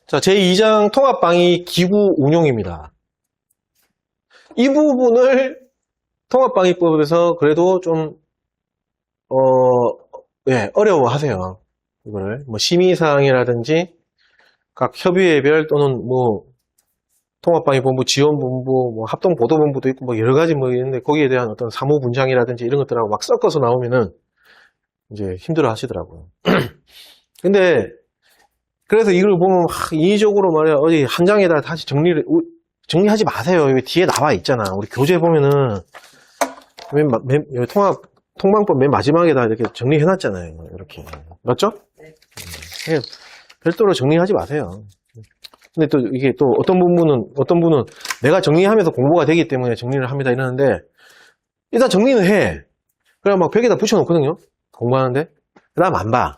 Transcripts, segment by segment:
자, 제2장 통합방위 기구 운용입니다. 이 부분을 통합방위법에서 그래도 좀, 어려워하세요. 이거를. 뭐, 심의사항이라든지, 각 협의회별 또는 뭐, 통합방위본부, 지원본부, 뭐, 합동보도본부도 있고, 뭐, 여러 가지 뭐 있는데, 거기에 대한 어떤 사무분장이라든지 이런 것들하고 막 섞어서 나오면은, 이제 힘들어 하시더라고요. 근데, 그래서 이걸 보면, 인위적으로 말이야, 어디 한 장에다 다시 정리하지 마세요. 여기 뒤에 나와 있잖아. 우리 교재 보면은, 여기 통방법 맨 마지막에다 이렇게 정리해놨잖아요. 이렇게. 맞죠? 네. 별도로 정리하지 마세요. 근데 또 이게 또 어떤 분은 내가 정리하면서 공부가 되기 때문에 정리를 합니다. 이러는데, 일단 정리는 해. 그래, 막 벽에다 붙여놓거든요. 공부하는데. 그 다음 안 봐.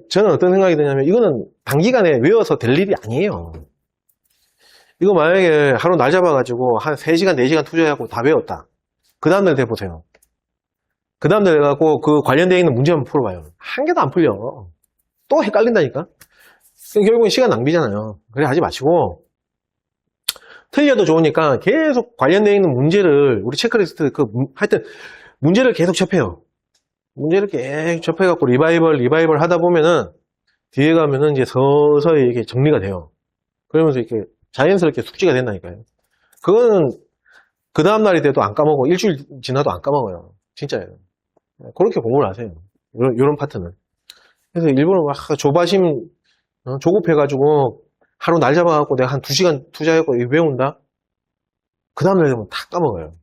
저는 어떤 생각이 드냐면, 이거는 단기간에 외워서 될 일이 아니에요. 이거 만약에 하루 날 잡아가지고 한 3시간, 4시간 투자하고 다 외웠다. 그 다음날 해보세요. 그 다음날 해갖고 그 관련되어 있는 문제 한번 풀어봐요. 한 개도 안 풀려. 또 헷갈린다니까? 결국은 시간 낭비잖아요. 그래, 하지 마시고. 틀려도 좋으니까 계속 관련되어 있는 문제를, 우리 체크리스트, 하여튼, 문제를 계속 접해요. 문제를 계속 접해갖고 리바이벌 하다 보면은, 뒤에 가면은 이제 서서히 이렇게 정리가 돼요. 그러면서 이렇게 자연스럽게 숙지가 된다니까요. 그거는 그 다음날이 돼도 안 까먹어. 일주일 지나도 안 까먹어요. 진짜예요. 그렇게 공부를 하세요. 요런 파트는. 그래서 일부러 막 조바심, 조급해가지고 하루 날 잡아갖고 내가 한 2시간 투자하고 외운다? 그 다음날 되면 다 까먹어요.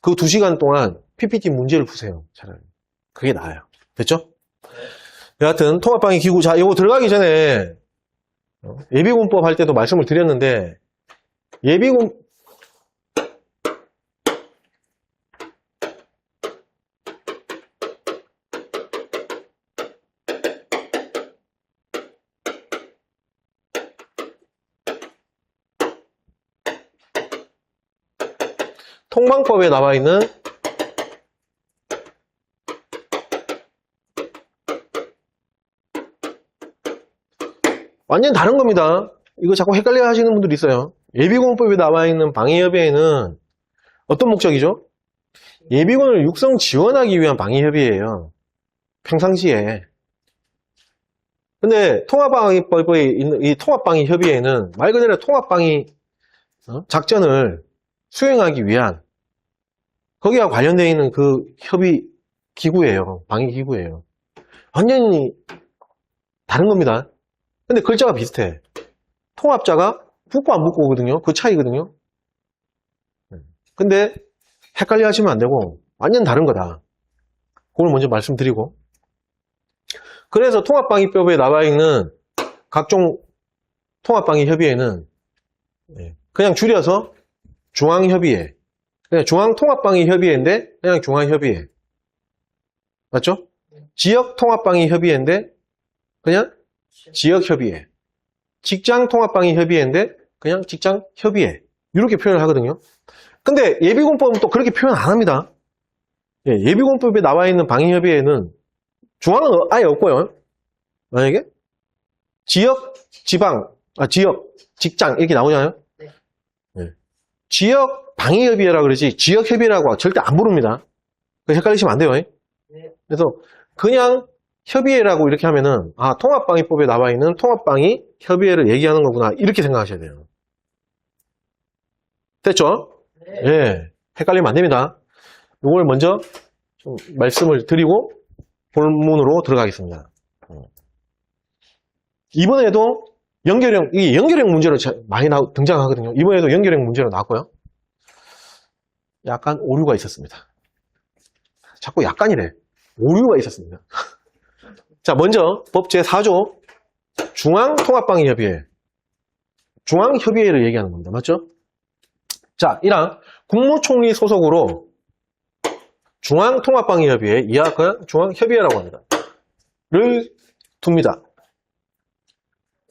그 2시간 동안 PPT 문제를 푸세요. 차라리. 그게 나아요. 됐죠? 여하튼 통합방위 기구, 자, 이거 들어가기 전에 예비군법 할 때도 말씀을 드렸는데, 통방법에 나와 있는 완전 다른 겁니다. 이거 자꾸 헷갈려 하시는 분들이 있어요. 예비군법에 나와 있는 방위협의회는 어떤 목적이죠? 예비군을 육성 지원하기 위한 방위협의회예요. 평상시에. 근데 통합방위법에 있는 이 통합방위협의회는 말 그대로 통합방위 작전을 수행하기 위한 거기와 관련되어 있는 그 협의 기구예요. 방위 기구예요. 완전히 다른 겁니다. 근데 글자가 비슷해. 통합자가 붙고 안 붙고거든요. 그 차이거든요. 근데 헷갈려 하시면 안 되고 완전 다른 거다. 그걸 먼저 말씀드리고. 그래서 통합방위법에 나와 있는 각종 통합방위협의회는 그냥 줄여서 중앙협의회. 그냥 중앙통합방위협의회인데 그냥 중앙협의회. 맞죠? 지역통합방위협의회인데 그냥 지역협의회. 직장통합방위협의회인데 그냥 직장협의회. 이렇게 표현을 하거든요. 근데 예비군법은 또 그렇게 표현 안 합니다. 예비군법에 나와 있는 방위협의회는 중앙은 아예 없고요. 만약에 지역, 지방, 지역, 직장 이렇게 나오잖아요. 네. 지역 방위협의회라고 그러지 지역협의회라고 절대 안 부릅니다. 헷갈리시면 안 돼요. 네. 그래서 그냥 협의회라고 이렇게 하면은 통합방위법에 나와 있는 통합방위 협의회를 얘기하는 거구나 이렇게 생각하셔야 돼요. 됐죠? 네. 예, 헷갈리면 안 됩니다. 이걸 먼저 좀 말씀을 드리고 본문으로 들어가겠습니다. 이번에도 이게 연결형 문제로 많이 등장하거든요. 이번에도 연결형 문제로 나왔고요. 약간 오류가 있었습니다. 자꾸 약간이래. 오류가 있었습니다. 자, 먼저 법 제4조 중앙통합방위협의회. 중앙협의회를 얘기하는 겁니다. 맞죠? 자, 1항 국무총리 소속으로 중앙통합방위협의회, 이하 그냥 중앙협의회라고 합니다. 를 둡니다.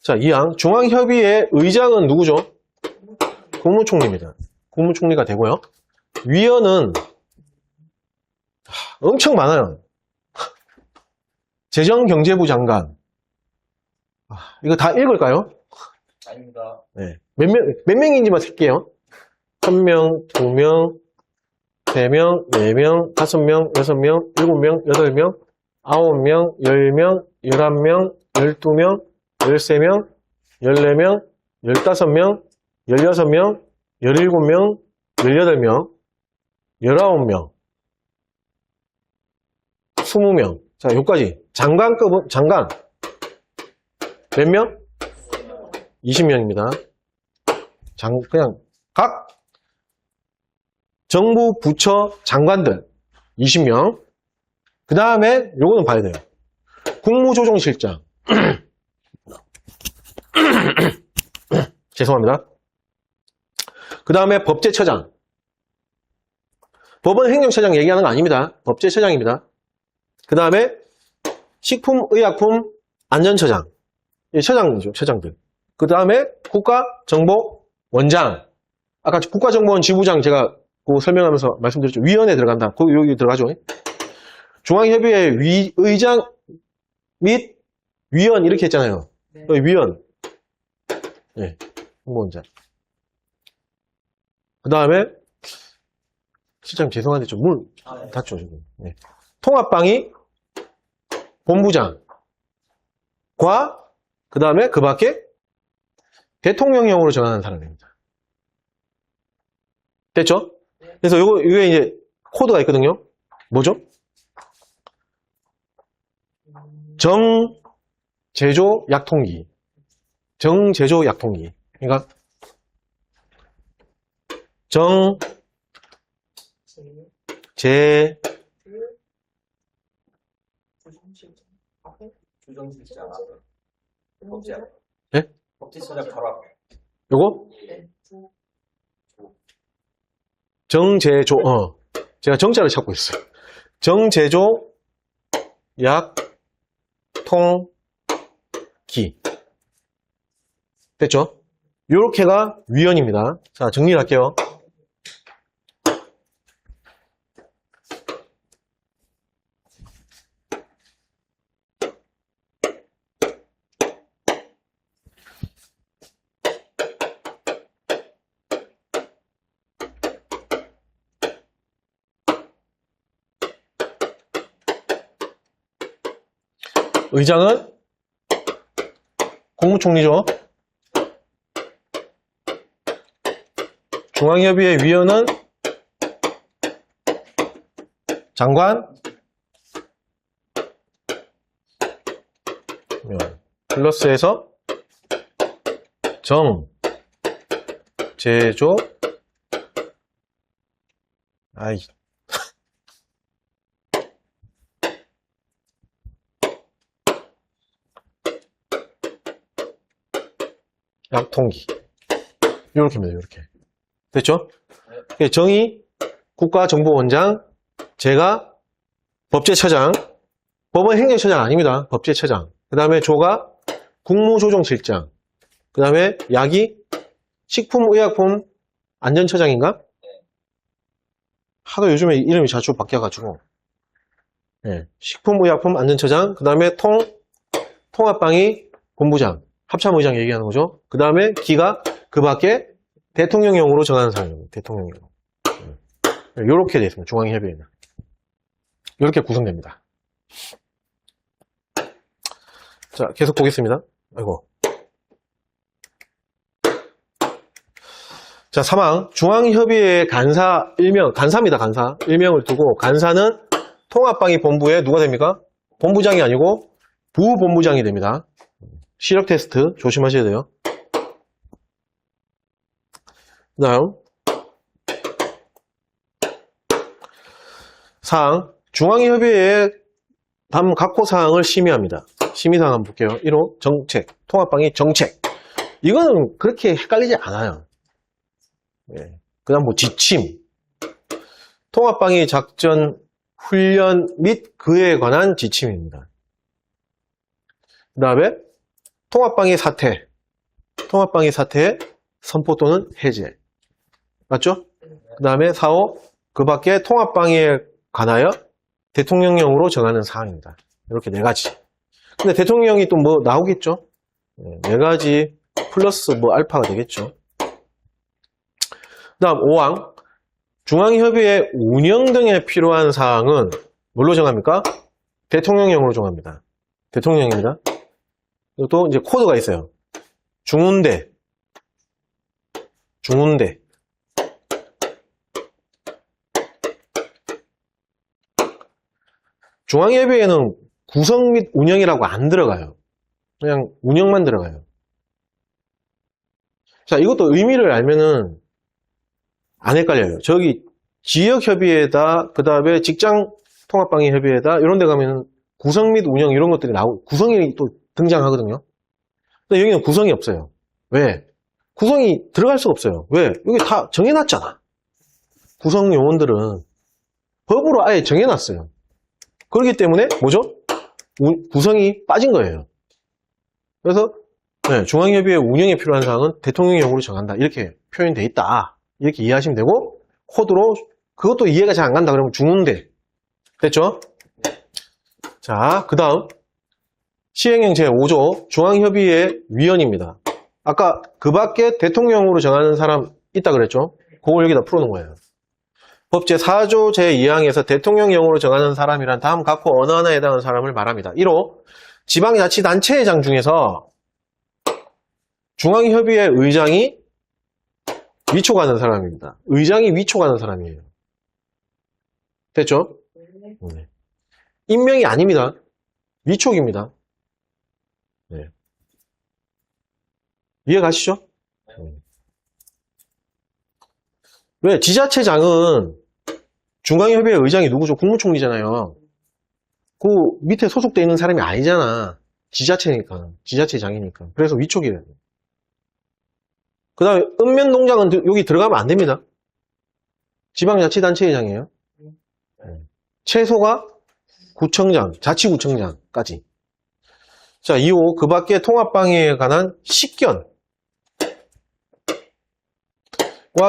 자, 2항 중앙협의회 의장은 누구죠? 국무총리입니다. 국무총리가 되고요. 위원은 엄청 많아요. 재정경제부 장관. 이거 다 읽을까요? 아닙니다. 네. 몇 명인지만 쓸게요. 1명, 2명, 3명, 4명, 5명, 6명, 7명, 8명, 9명, 10명, 11명, 12명, 13명, 14명, 15명, 16명, 17명, 18명, 19명, 20명. 자, 여기까지. 장관급은, 장관. 몇 명? 20명입니다. 그냥, 각 정부 부처 장관들 20명. 그 다음에, 요거는 봐야 돼요. 국무조정실장. 죄송합니다. 그 다음에 법제처장. 법원 행정처장 얘기하는 거 아닙니다. 법제처장입니다. 그 다음에 식품의약품 안전처장. 이 처장이죠, 처장들. 그 다음에 국가정보원장. 아까 국가정보원 지부장 제가 그 설명하면서 말씀드렸죠. 위원회 들어간다. 거기 여기 들어가죠. 중앙협의회 의장 및 위원 이렇게 했잖아요. 네. 여기 위원. 네, 홍보원장. 그 다음에 실장님 죄송한데 좀 문 닫죠 지금. 네. 통합방위 본부장과 그 다음에 그 밖에 대통령령으로 정하는 사람입니다. 됐죠? 그래서 요게 이제 코드가 있거든요. 뭐죠? 정제조 약통기. 정제조 약통기. 그러니까 정제 조정실장 법제 네? 법제처장 결합. 요거? 정제조 제가 정자를 찾고 있어요. 정제조 약통기. 됐죠? 요렇게가 위원입니다. 자, 정리를 할게요. 의장은 국무총리죠. 중앙협의회 위원은 장관, 플러스에서 정, 제조, 약통기. 요렇게입니다, 요렇게. 됐죠? 정의, 국가정보원장, 제가 법제처장, 법원 행정처장 아닙니다. 법제처장. 그 다음에 조가 국무조정실장. 그 다음에 약이 식품의약품 안전처장인가? 하도 요즘에 이름이 자주 바뀌어가지고. 네. 식품의약품 안전처장. 그 다음에 통합방위 본부장. 합참의장 얘기하는 거죠. 그 다음에 기가 그 밖에 대통령령으로 정하는 사람입니다. 대통령령. 이렇게 되어 있습니다. 중앙협의회는. 이렇게 구성됩니다. 자, 계속 보겠습니다. 아이고. 자, 3항. 중앙협의회 간사 1명, 간사입니다, 간사. 1명을 두고, 간사는 통합방위 본부에 누가 됩니까? 본부장이 아니고 부본부장이 됩니다. 시력 테스트 조심하셔야 돼요. 그 다음 4항 중앙협의회의 다음 각호 사항을 심의합니다. 심의사항 한번 볼게요. 1호 정책, 통합방위 정책. 이거는 그렇게 헷갈리지 않아요. 네. 그 다음 뭐 지침, 통합방위 작전 훈련 및 그에 관한 지침입니다. 그 다음에 통합방위 사태, 통합방위 사태의 선포 또는 해제. 맞죠? 그 다음에 4호 그 밖에 통합방위에 관하여 대통령령으로 정하는 사항입니다. 이렇게 4가지. 근데 대통령이 또 뭐 나오겠죠? 네 가지 플러스 뭐 알파가 되겠죠. 그 다음 5항. 중앙협의회 운영 등에 필요한 사항은 뭘로 정합니까? 대통령령으로 정합니다. 대통령입니다. 또 이제 코드가 있어요. 중운대. 중앙협의회는 구성 및 운영이라고 안 들어가요. 그냥 운영만 들어가요. 자, 이것도 의미를 알면은 안 헷갈려요. 저기 지역협의회다, 그 다음에 직장통합방위협의회다, 이런 데 가면은 구성 및 운영 이런 것들이 구성이 또 등장하거든요. 근데 여기는 구성이 없어요. 왜? 구성이 들어갈 수가 없어요. 왜? 여기 다 정해놨잖아. 구성 요원들은 법으로 아예 정해놨어요. 그렇기 때문에 뭐죠? 구성이 빠진 거예요. 그래서 네, 중앙협의회 운영에 필요한 사항은 대통령령으로 정한다. 이렇게 표현되어 있다. 이렇게 이해하시면 되고, 코드로 그것도 이해가 잘 안 간다 그러면 중운대. 됐죠? 자, 그 다음 시행령 제5조 중앙협의회 위원입니다. 아까 그 밖에 대통령으로 정하는 사람 있다 그랬죠? 그걸 여기다 풀어놓은 거예요. 법 제4조 제2항에서 대통령령으로 정하는 사람이란 다음 각호 어느 하나에 해당하는 사람을 말합니다. 1호 지방자치단체회장 중에서 중앙협의회 의장이 위촉하는 사람입니다. 의장이 위촉하는 사람이에요. 됐죠? 네. 임명이 아닙니다. 위촉입니다. 네. 이해 가시죠? 왜? 지자체장은 중앙협의회 의장이 누구죠? 국무총리잖아요. 그 밑에 소속되어 있는 사람이 아니잖아. 지자체니까. 지자체장이니까. 그래서 위촉이래요. 그 다음에 읍면농장은 여기 들어가면 안 됩니다. 지방자치단체회장이에요. 최소가 구청장, 자치구청장까지. 자, 2호 그 밖에 통합방위에 관한 식견과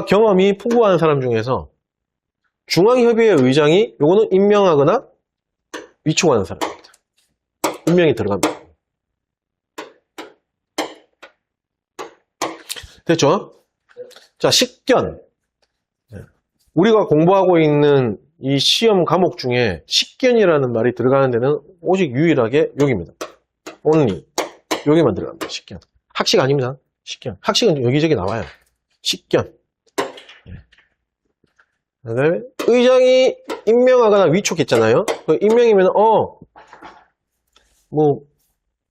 경험이 풍부한 사람 중에서 중앙협의회 의장이 요거는 임명하거나 위촉하는 사람입니다. 임명이 들어갑니다. 됐죠? 자, 식견. 우리가 공부하고 있는 이 시험 과목 중에 식견이라는 말이 들어가는 데는 오직 유일하게 여기입니다. only. 여기만 들어갑니다. 식견. 학식 아닙니다. 식견. 학식은 여기저기 나와요. 식견. 그 다음에 의장이 임명하거나 위촉했잖아요. 그 임명이면 뭐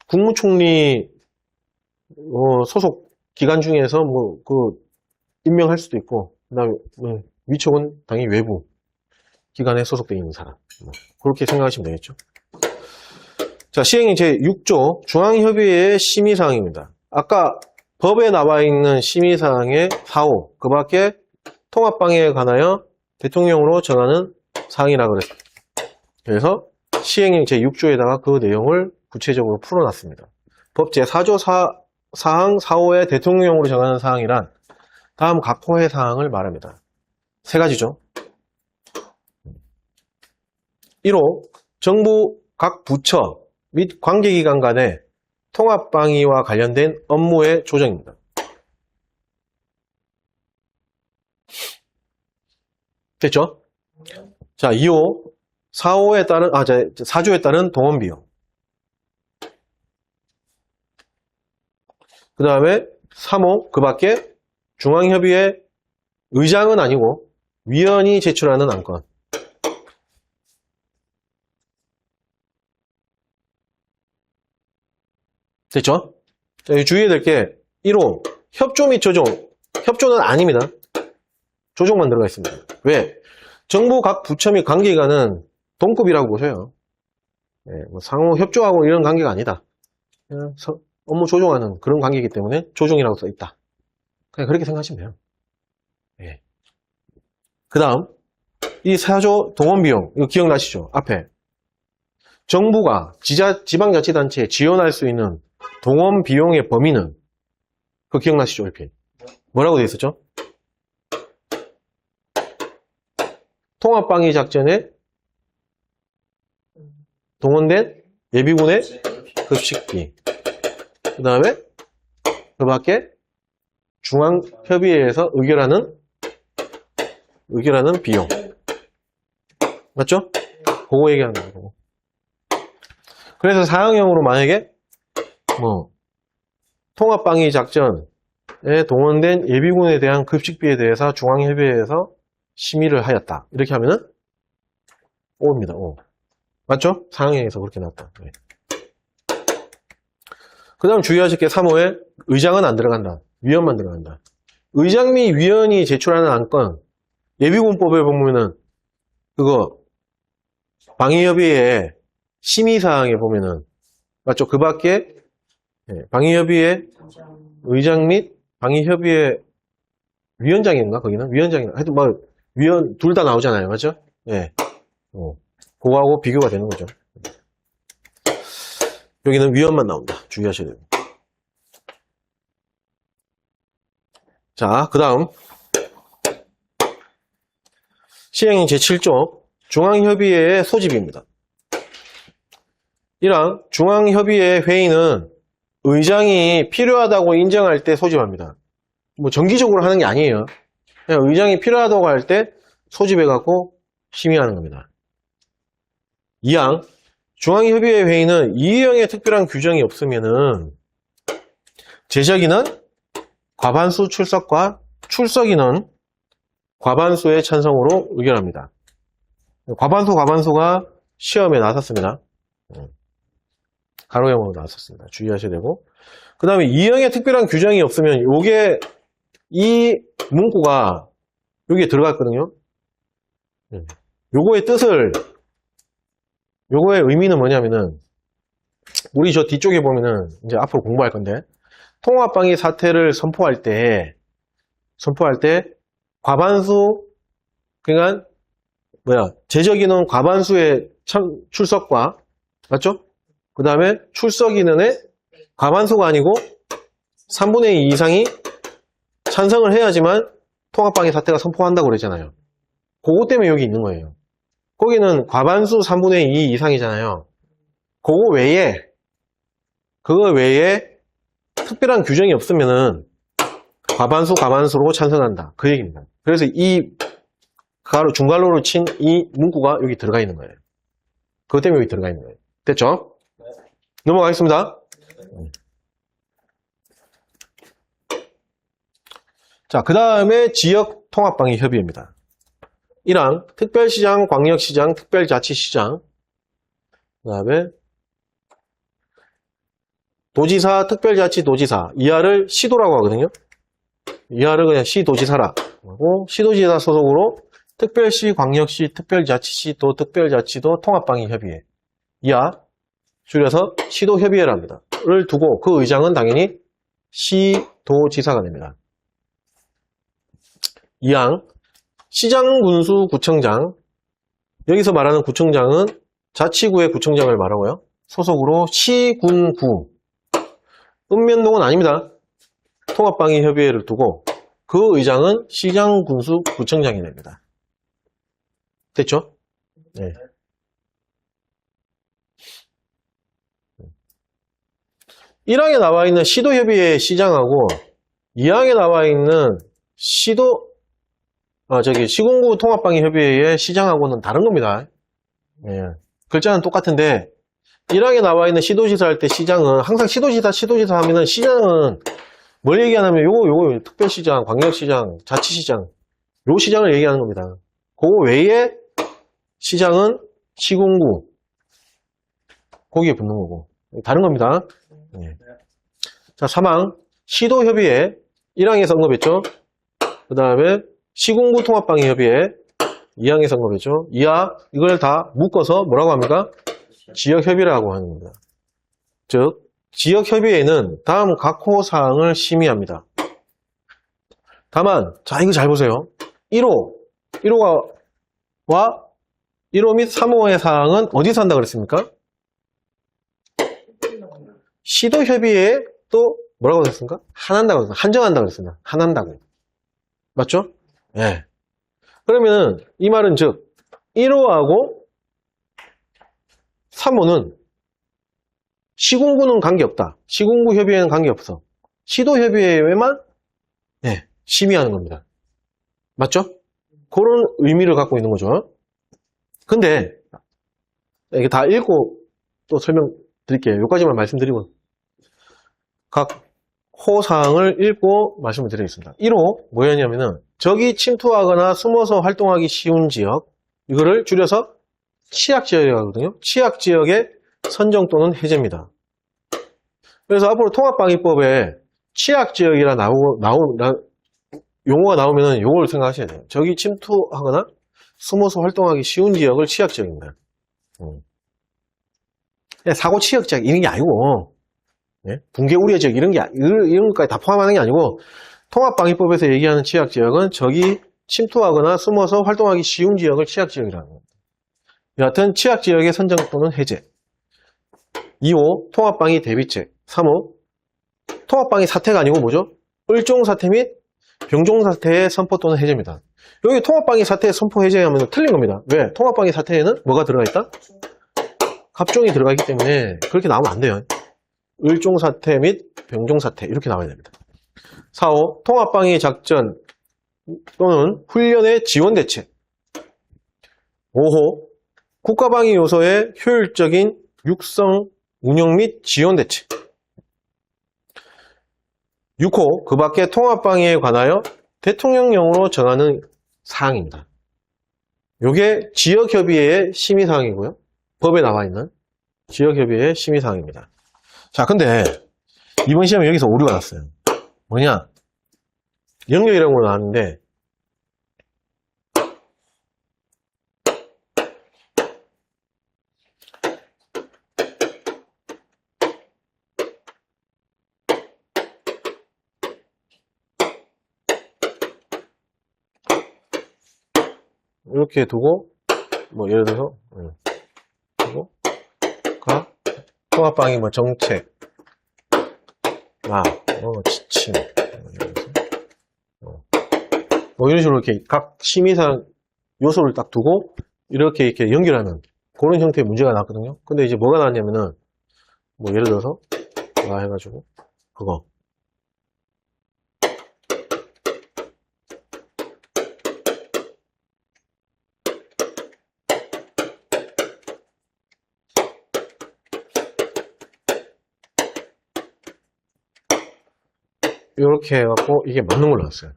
국무총리 소속 기관 중에서 임명할 수도 있고, 그 다음에 위촉은 당연히 외부 기관에 소속되어 있는 사람. 그렇게 생각하시면 되겠죠. 자, 시행령 제6조 중앙협의회의 심의사항입니다. 아까 법에 나와 있는 심의사항의 4호, 그 밖에 통합방해에 관하여 대통령으로 정하는 사항이라고 그랬어요. 그래서 시행령 제6조에다가 그 내용을 구체적으로 풀어놨습니다. 법 제4조 사항 4호의 대통령령으로 정하는 사항이란 다음 각 호의 사항을 말합니다. 세 가지죠. 1호, 정부 각 부처 및 관계기관 간의 통합방위와 관련된 업무의 조정입니다. 됐죠? 자, 2호, 4호에 따른, 4조에 따른 동원비용. 그 다음에 3호, 그 밖에 중앙협의회 의장은 아니고 위원이 제출하는 안건. 됐죠? 자, 여기 주의해야 될 게 1호, 협조 및 조정. 협조는 아닙니다. 조정만 들어가 있습니다. 왜? 정부 각 부처 및 관계기관은 동급이라고 보세요. 네, 상호 협조하고 이런 관계가 아니다. 그냥 업무 조정하는 그런 관계이기 때문에 조정이라고 써 있다. 그냥 그렇게 생각하시면 돼요. 네. 그 다음, 이 4조 동원비용, 이거 기억나시죠? 앞에. 정부가 지방자치단체에 지원할 수 있는 동원비용의 범위는, 그거 기억나시죠? 이렇게. 뭐라고 되어 있었죠? 통합방위 작전에 동원된 예비군의 급식비. 그 다음에 그 밖에 중앙협의회에서 의결하는 비용. 맞죠? 그거 얘기하는 거고. 그래서 사항형으로 만약에 통합방위 작전에 동원된 예비군에 대한 급식비에 대해서 중앙협의회에서 심의를 하였다. 이렇게 하면은 O입니다. O. 맞죠? 사항형에서 그렇게 나왔다. 네. 그 다음 주의하실 게 3호에 의장은 안 들어간다. 위원만 들어간다. 의장 및 위원이 제출하는 안건, 예비군법에 보면은, 그거, 방위협의회 심의사항에 보면은, 맞죠? 그 밖에, 방위협의회 의장 및 방위협의회 위원장인가? 거기는? 위원장인가? 하여튼 위원, 둘 다 나오잖아요. 맞죠? 예. 그거하고 비교가 되는 거죠. 여기는 위원만 나온다. 주의하셔야 돼요. 자, 그 다음 시행령 제7조 중앙협의회의 소집입니다. 1항 중앙협의회 회의는 의장이 필요하다고 인정할 때 소집합니다. 정기적으로 하는 게 아니에요. 그냥 의장이 필요하다고 할 때 소집해갖고 심의하는 겁니다. 2항 중앙협의회 회의는 이의형의 특별한 규정이 없으면은 제적인은 과반수 출석과 출석인은 과반수의 찬성으로 의결합니다. 과반수가 시험에 나왔었습니다. 가로형으로 나왔었습니다. 주의하셔야 되고. 그 다음에 이의형의 특별한 규정이 없으면 이 문구가 여기에 들어갔거든요. 요거의 의미는 뭐냐면은, 우리 저 뒤쪽에 보면은, 이제 앞으로 공부할 건데, 통합방위 사태를 선포할 때, 과반수, 그러니까, 제적인원 과반수의 출석과, 맞죠? 그 다음에 출석인원의 과반수가 아니고, 3분의 2 이상이 찬성을 해야지만 통합방위 사태가 선포한다고 그랬잖아요. 그거 때문에 여기 있는 거예요. 거기는 과반수 3분의 2 이상이잖아요. 그거 외에 특별한 규정이 없으면은 과반수로 찬성한다. 그 얘기입니다. 그래서 이 중괄호로 친 이 문구가 여기 들어가 있는 거예요. 그것 때문에 여기 들어가 있는 거예요. 됐죠? 네. 넘어가겠습니다. 자, 그 다음에 지역 통합방위 협의회입니다. 1항 특별시장, 광역시장, 특별자치시장, 그 다음에 도지사, 특별자치도지사, 이하를 시도라고 하거든요. 이하를 그냥 시도지사라 하고, 시도지사 소속으로 특별시, 광역시, 특별자치시, 도 특별자치도 통합방위협의회, 이하 줄여서 시도협의회랍니다. 를 두고 그 의장은 당연히 시도지사가 됩니다. 2항 시장, 군수, 구청장. 여기서 말하는 구청장은 자치구의 구청장을 말하고요. 소속으로 시, 군, 구. 읍면동은 아닙니다. 통합방위협의회를 두고 그 의장은 시장, 군수, 구청장이 됩니다. 됐죠? 네. 1항에 나와 있는 시도협의회 시장하고 2항에 나와 있는 시군구 통합방위협의회의 시장하고는 다른 겁니다. 예. 글자는 똑같은데 1항에 나와 있는 시도지사 할 때 시장은 항상 시도지사 하면은 시장은 뭘 얘기하냐면 요거 특별시장, 광역시장, 자치시장 요 시장을 얘기하는 겁니다. 그 외에 시장은 시군구 거기에 붙는 거고 다른 겁니다. 예. 자, 3항 시도협의회 1항에서 언급했죠. 그 다음에 시군구 통합방위협의회 2항에서 언급했죠. 2항 이걸 다 묶어서 뭐라고 합니까? 지역협의라고 하는 겁니다. 즉 지역협의회는 다음 각 호사항을 심의합니다. 다만 자 이거 잘 보세요. 1호 및 3호의 사항은 어디서 한다고 그랬습니까? 시도협의회에 또 뭐라고 그랬습니까? 한정한다고 그랬습니다. 한한다고. 맞죠? 예. 그러면 이 말은 즉 1호하고 3호는 시군구는 관계없다. 시군구 협의회는 관계없어. 시도협의회에만 심의하는 겁니다. 맞죠? 그런 의미를 갖고 있는 거죠. 근데 이게 다 읽고 또 설명드릴게요. 여기까지만 말씀드리고 각 호사항을 읽고 말씀을 드리겠습니다. 1호 뭐였냐면은 적이 침투하거나 숨어서 활동하기 쉬운 지역, 이거를 줄여서 취약지역이라고 하거든요. 취약지역의 선정 또는 해제입니다. 그래서 앞으로 통합방위법에 취약지역이라 용어가 나오면은 요걸 생각하셔야 돼요. 적이 침투하거나 숨어서 활동하기 쉬운 지역을 취약지역입니다. 사고 취약지역 이런 게 아니고, 붕괴 우려 지역 이런 것까지 다 포함하는 게 아니고, 통합방위법에서 얘기하는 취약지역은 적이 침투하거나 숨어서 활동하기 쉬운 지역을 취약지역이라는 겁니다. 여하튼 취약지역의 선정 또는 해제. 2호 통합방위 대비책. 3호 통합방위 사태가 아니고 뭐죠? 을종사태 및 병종사태의 선포 또는 해제입니다. 여기 통합방위 사태의 선포 해제하면 틀린 겁니다. 왜? 통합방위 사태에는 뭐가 들어가 있다? 갑종이 들어가 있기 때문에 그렇게 나오면 안 돼요. 을종사태 및 병종사태 이렇게 나와야 됩니다. 4호 통합방위 작전 또는 훈련의 지원 대책. 5호 국가방위 요소의 효율적인 육성, 운영 및 지원 대책. 6호 그 밖에 통합방위에 관하여 대통령령으로 정하는 사항입니다. 이게 지역협의회의 심의사항이고요. 법에 나와 있는 지역협의회의 심의사항입니다. 자, 근데 이번 시험에 여기서 오류가 났어요. 뭐냐? 영역이라고 나왔는데 이렇게 두고 뭐 예를 들어서 두고 통합방위 뭐 정책 지침 뭐 이런 식으로 이렇게 각 심의사항 요소를 딱 두고 이렇게 연결하는 그런 형태의 문제가 나왔거든요. 근데 이제 뭐가 나왔냐면은 뭐 예를 들어서 해가지고 그거 이렇게 해갖고 이게 맞는 걸로 나왔어요.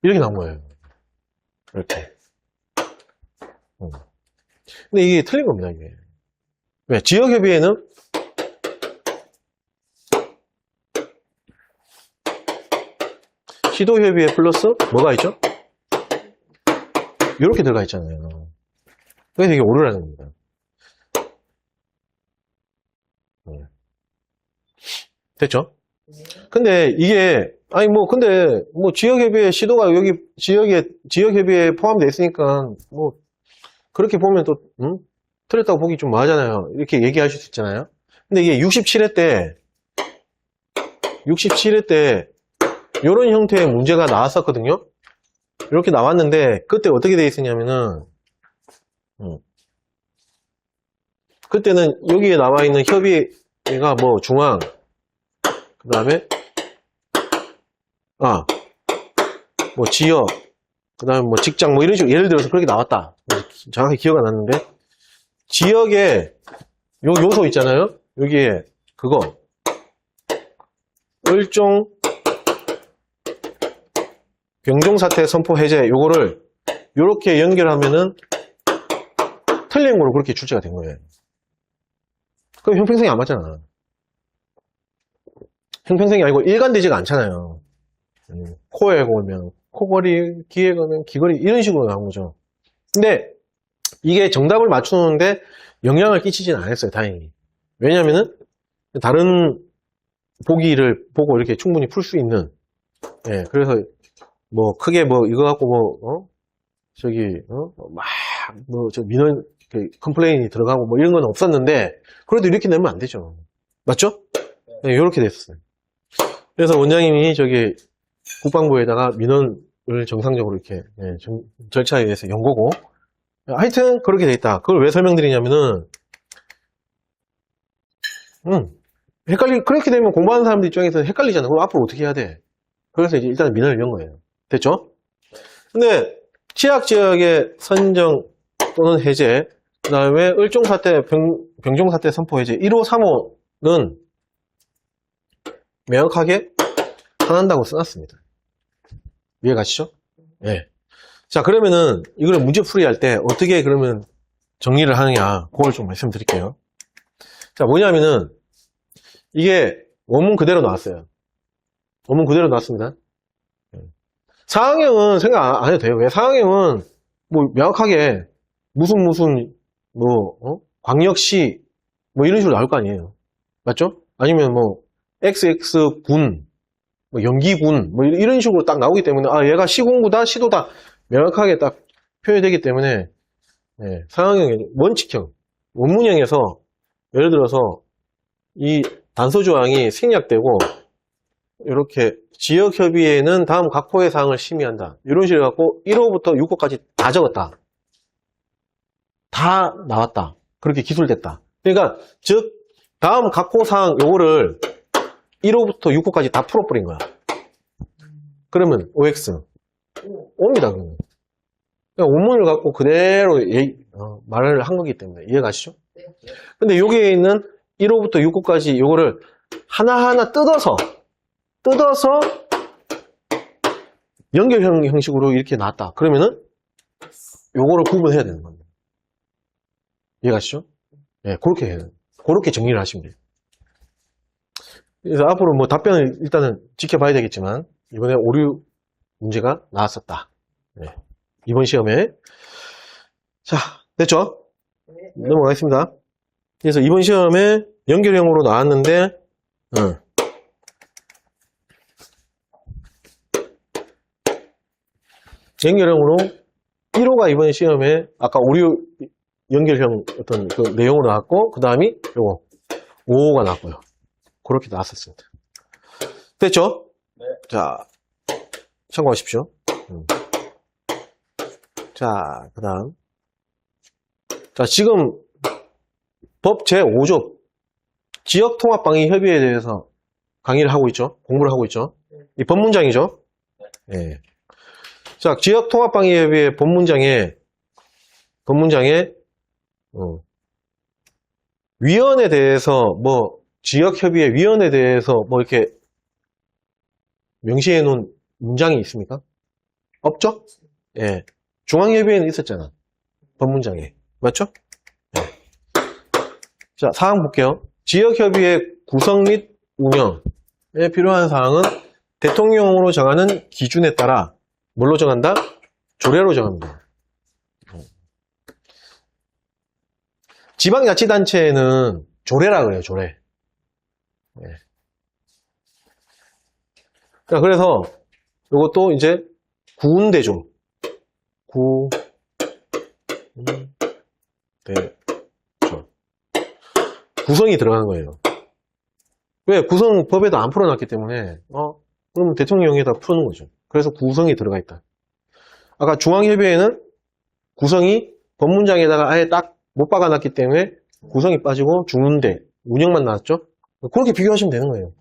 이렇게 나온 거예요. 이렇게. 근데 이게 틀린 겁니다, 이게. 왜? 지역협의회는 시도협의회 플러스 뭐가 있죠? 이렇게 들어가 있잖아요. 그래서 이게 오류라는 겁니다. 됐죠? 근데 이게 근데 지역협의회 시도가 여기 지역협의회에 포함되어 있으니까 그렇게 보면 또 틀렸다고 보기 좀 뭐하잖아요. 이렇게 얘기하실 수 있잖아요. 근데 이게 67회 때 이런 형태의 문제가 나왔었거든요. 이렇게 나왔는데 그때 어떻게 되어 있었냐면은 그때는 여기에 나와 있는 협의회가 중앙 그 다음에 지역 그 다음에 직장 이런 식으로 예를 들어서 그렇게 나왔다. 정확히 기억 안 났는데 지역에 요 요소 있잖아요. 여기에 그거 을종 병종사태 선포 해제 요거를 요렇게 연결하면은 틀린 거로 그렇게 출제가 된 거예요. 그럼 형평성이 안 맞잖아. 형평성이 아니고 일관되지가 않잖아요. 코에 걸면 코걸이, 귀에 걸면 귀걸이 이런 식으로 나온 거죠. 근데 이게 정답을 맞추는데 영향을 끼치지는 않았어요. 다행히. 왜냐면은 다른 보기를 보고 이렇게 충분히 풀 수 있는 그래서 크게 이거 갖고 민원 컴플레인이 들어가고 이런 건 없었는데 그래도 이렇게 내면 안 되죠. 맞죠? 네, 이렇게 됐어요. 그래서 원장님이 국방부에다가 민원을 정상적으로 이렇게 절차에 의해서 연 거고 하여튼 그렇게 돼 있다. 그걸 왜 설명드리냐면은 그렇게 되면 공부하는 사람들 입장에서 헷갈리잖아. 그럼 앞으로 어떻게 해야 돼? 그래서 이제 일단 민원을 연 거예요. 됐죠? 근데 취약지역의 선정 또는 해제, 그 다음에 을종사태, 병종사태 선포 해제 1호, 3호는 명확하게 한한다고 써놨습니다. 이해가시죠? 네. 자, 그러면은 이걸 문제 풀이할 때 어떻게 그러면 정리를 하느냐, 그걸 좀 말씀드릴게요. 자, 뭐냐면은 이게 원문 그대로 나왔어요. 원문 그대로 나왔습니다. 사항형은 생각 안 해도 돼요. 왜? 사항형은 뭐 명확하게 무슨 광역시 뭐 이런 식으로 나올 거 아니에요. 맞죠? 아니면 뭐 XX군, 뭐 연기군 뭐 이런 식으로 딱 나오기 때문에 아 얘가 시군구다, 시도다 명확하게 딱 표현이 되기 때문에 사항형이 원칙형, 원문형에서 예를 들어서 이 단서 조항이 생략되고 이렇게 지역협의회는 다음 각호의 사항을 심의한다. 이런 식으로 갖고 1호부터 6호까지 다 적었다. 다 나왔다. 그렇게 기술됐다. 그러니까 즉 다음 각호 사항 요거를 1호부터 6호까지 다 풀어버린 거야. 그러면 OX 옵니다. 그러면. 그러니까 원문을 갖고 그대로 말을 한 거기 때문에 이해가시죠? 근데 여기에 있는 1호부터 6호까지 요거를 하나하나 뜯어서 연결형 형식으로 이렇게 나왔다. 그러면은 요거를 구분해야 되는 겁니다. 이해가시죠? 네, 그렇게 해야 돼요. 그렇게 정리를 하시면 돼요. 그래서 앞으로 뭐 답변을 일단은 지켜봐야 되겠지만 이번에 오류 문제가 나왔었다. 네. 이번 시험에 자 됐죠? 넘어가겠습니다. 그래서 이번 시험에 연결형으로 나왔는데 연결형으로 1호가 이번 시험에 아까 오류 연결형 어떤 그 내용으로 나왔고 그 다음이 요거 5호가 나왔고요. 그렇게 나왔었습니다. 됐죠? 네. 자, 참고하십시오. 자, 그 다음. 자, 지금 법 제5조 지역통합방위협의회에 대해서 강의를 하고 있죠. 공부를 하고 있죠. 이 법문장이죠. 네. 자, 지역통합방위협의회 법문장에 위원에 대해서 뭐 지역협의회 위원에 대해서 뭐 이렇게 명시해 놓은 문장이 있습니까? 없죠? 예. 중앙협의회는 있었잖아. 법문장에. 맞죠? 예. 자, 사항 볼게요. 지역협의회 구성 및 운영에 필요한 사항은 대통령으로 정하는 기준에 따라 뭘로 정한다? 조례로 정합니다. 지방자치단체에는 조례라 그래요, 조례. 네. 자, 그래서 이것도 이제 구운대조. 구성이 들어가는 거예요. 왜? 구성법에도 안 풀어놨기 때문에, 그러면 대통령에다 푸는 거죠. 그래서 구성이 들어가 있다. 아까 중앙협의회는 구성이 법문장에다가 아예 딱 못 박아놨기 때문에 구성이 빠지고 중운대, 운영만 나왔죠? 그렇게 비교하시면 되는 거예요.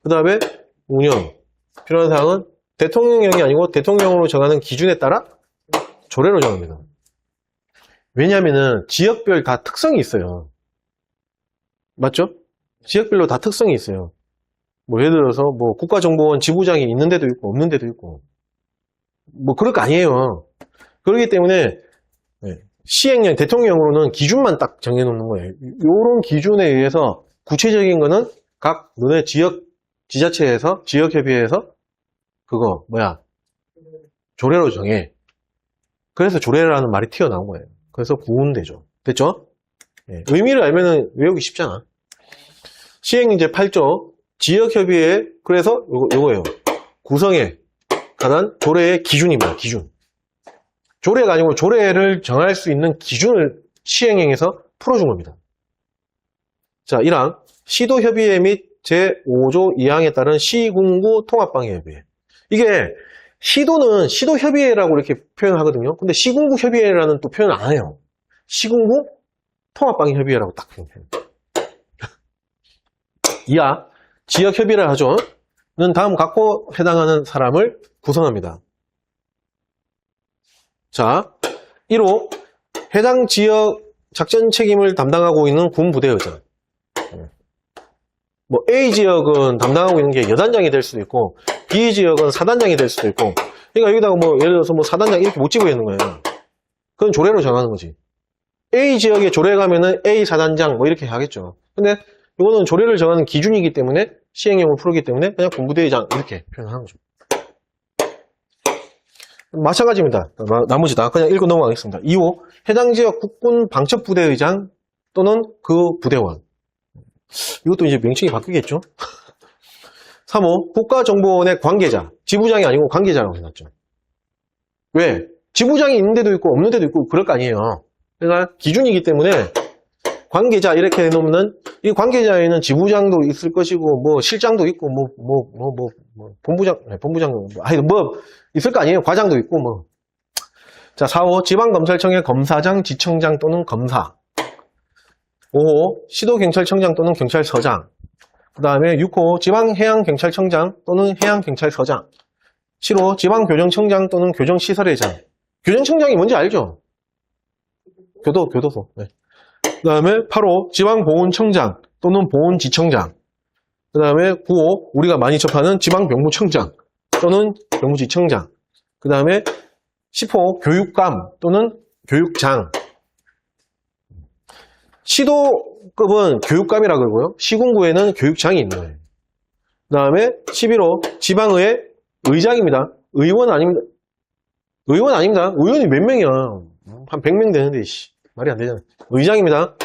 그 다음에 운영. 필요한 사항은 대통령령이 아니고 대통령으로 정하는 기준에 따라 조례로 정합니다. 왜냐하면은 지역별 다 특성이 있어요. 맞죠? 지역별로 다 특성이 있어요. 뭐 예를 들어서 뭐 국가정보원 지부장이 있는 데도 있고 없는 데도 있고 뭐 그럴 거 아니에요. 그렇기 때문에 시행령 대통령으로는 기준만 딱 정해놓는 거예요. 이런 기준에 의해서 구체적인 거는 각 너네 지역 지자체에서 지역협의회에서 그거 조례로 정해. 그래서 조례라는 말이 튀어나온 거예요. 그래서 구운대죠. 됐죠? 의미를 알면은 외우기 쉽잖아. 시행령 제8조 지역협의회 그래서 요거예요. 구성에 관한 조례의 기준입니다. 기준. 조례가 아니고 조례를 정할 수 있는 기준을 시행령에서 풀어준 겁니다. 자, 1항 시도협의회 및 제5조 2항에 따른 시군구 통합방위협의회. 이게 시도는 시도협의회라고 이렇게 표현하거든요. 근데 시군구 협의회라는 또 표현 안 해요. 시군구 통합방위협의회라고 딱 표현해요. 이하 지역협의를 하죠. 는 다음 각호에 해당하는 사람을 구성합니다. 자, 1호 해당 지역 작전 책임을 담당하고 있는 군부대의장. 뭐 A 지역은 담당하고 있는 게 여단장이 될 수도 있고 B 지역은 사단장이 될 수도 있고 그러니까 여기다가 뭐 예를 들어서 뭐 사단장 이렇게 못 집어 있는 거예요. 그건 조례로 정하는 거지. A 지역에 조례 가면은 A 사단장 뭐 이렇게 하겠죠. 근데 이거는 조례를 정하는 기준이기 때문에 시행령을 풀기 때문에 그냥 군부대의장 이렇게 표현하는 거죠. 마찬가지입니다. 나머지 다 그냥 읽고 넘어가겠습니다. 2호 해당 지역 국군 방첩부대의장 또는 그 부대원. 이것도 이제 명칭이 바뀌겠죠. 3호 국가정보원의 관계자. 지부장이 아니고 관계자라고 해놨죠. 왜? 지부장이 있는 데도 있고 없는 데도 있고 그럴 거 아니에요. 그러니까 기준이기 때문에 관계자 이렇게 해놓으면 이 관계자에는 지부장도 있을 것이고 뭐 실장도 있고 본부장 아니 뭐 있을 거 아니에요. 과장도 있고 뭐. 자, 4호 지방검찰청의 검사장, 지청장 또는 검사. 5호 시도경찰청장 또는 경찰서장. 그 다음에 6호 지방해양경찰청장 또는 해양경찰서장. 7호 지방교정청장 또는 교정시설회장. 교정청장이 뭔지 알죠? 교도소. 네. 그 다음에 8호 지방보훈청장 또는 보훈지청장. 그 다음에 9호 우리가 많이 접하는 지방병무청장 또는 병무지청장. 그 다음에 10호 교육감 또는 교육장. 시도급은 교육감이라 그러고요. 시군구에는 교육장이 있는 거예요. 그 다음에 11호 지방의회 의장입니다. 의원 아닙니다. 의원이 몇 명이야? 한 100명 되는데 말이 안 되잖아. 의장입니다.